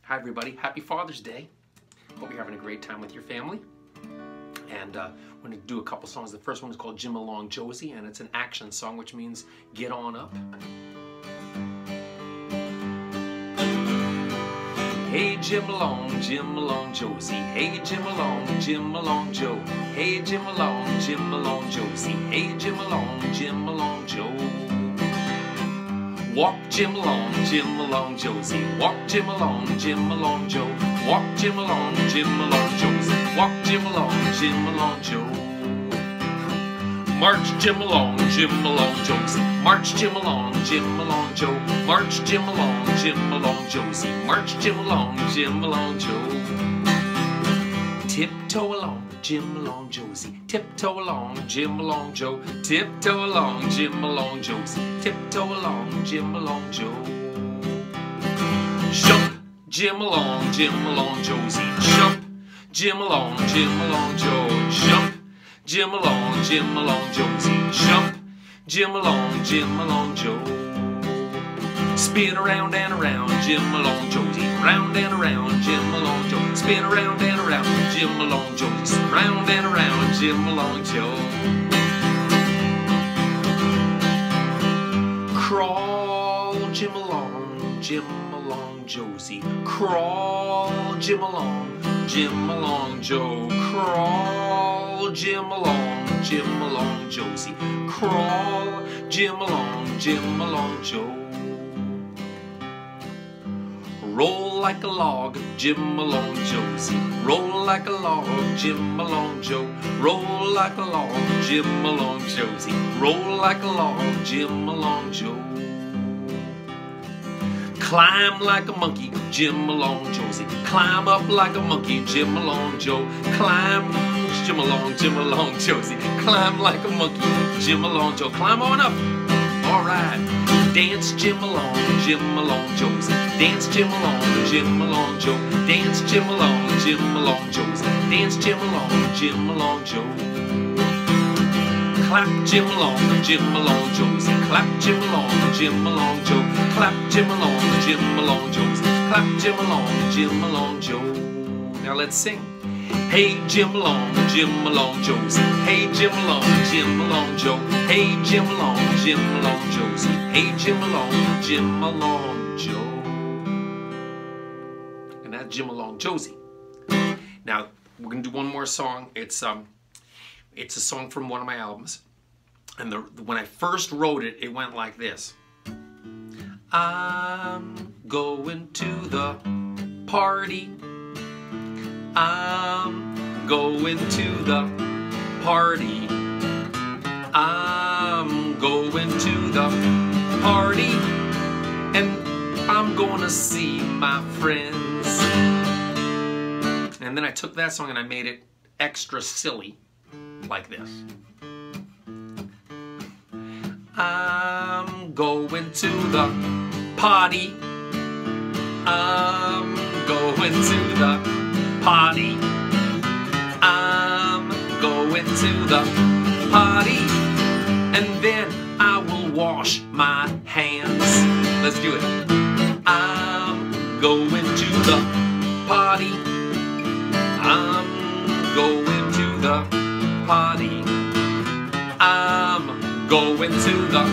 Hi everybody, happy Father's Day. Hope you're having a great time with your family. And we're going to do a couple songs. The first one is called Along Josie, and it's an action song, which means get on up. Hey Jim along Josie. Hey Jim along Joe. Hey Jim along Josie. Hey Jim along Joe. Walk Jim along Josie. Walk Jim along Joe. Walk Jim along Josie. Walk Jim along Joe. March Jim along Josie. March Jim along Joe. March Jim along Josie. March Jim along Joe. Tiptoe along Jim along Josie. Tiptoe along Jim along Joe. Tiptoe along Jim along Josie. Tiptoe along Jim along Joe. Jump Jim along Josie. Jump Jim along Joe. Jump Jim along Josie. Jump Jim along Joe. Spin around and around Jim along Josie. Round and around Jim along Joe. Spin around and around Jim along Josie. Round and around Jim along Joe. Crawl Jim along Josie. Crawl Jim along Joe. Crawl Jim along Josie. Crawl Jim along Joe. Roll like a log, Jim along Josie. Roll like a log, Jim along Joe. Roll like a log, Jim along Josie. Roll like a log, Jim along Joe. Climb like a monkey, Jim along Josie. Climb up like a monkey, Jim along Joe. Climb, Jim along Josie. Climb like a monkey, Jim along Joe. Climb on up. All right. Dance Jim along Josie. Dance Jim along Joe. Dance Jim along Josie. Dance Jim along Joe. Clap Jim along Josie. Clap Jim along Joe. Clap Jim along Josie. Clap Jim along Joe. Now let's sing. Hey Jim along Josie. Hey Jim along Joe. Hey Jim along Josie. Hey Jim along Joe. And that's Jim along Josie. Now we're gonna do one more song. It's a song from one of my albums, and when I first wrote it, it went like this. I'm going to the party. I'm going to the party. I'm going to the party, and I'm gonna see my friends. And then I took that song and I made it extra silly, like this. I'm going to the party. I'm going to the party. I'm going to the party, and then I will wash my hands. Let's do it. I'm going to the party. I'm going to the party. I'm going to the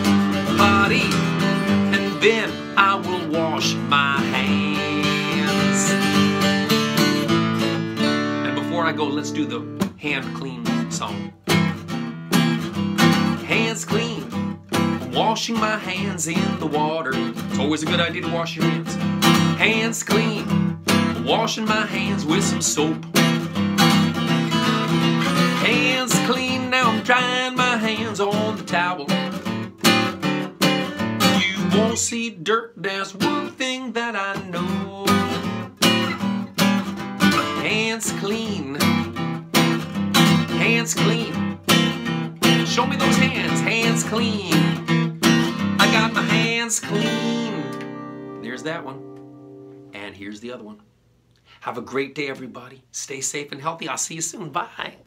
party, and then I will wash my hands. And before I go, let's do the hand clean song. Hands clean, washing my hands in the water. It's always a good idea to wash your hands. Hands clean, washing my hands with some soap. Hands clean, now I'm drying my hands on the towel. You won't see dirt, there's one thing that I know. Hands clean, hands clean. Show me those hands, hands clean. I got my hands clean. There's that one. And here's the other one. Have a great day, everybody. Stay safe and healthy. I'll see you soon. Bye.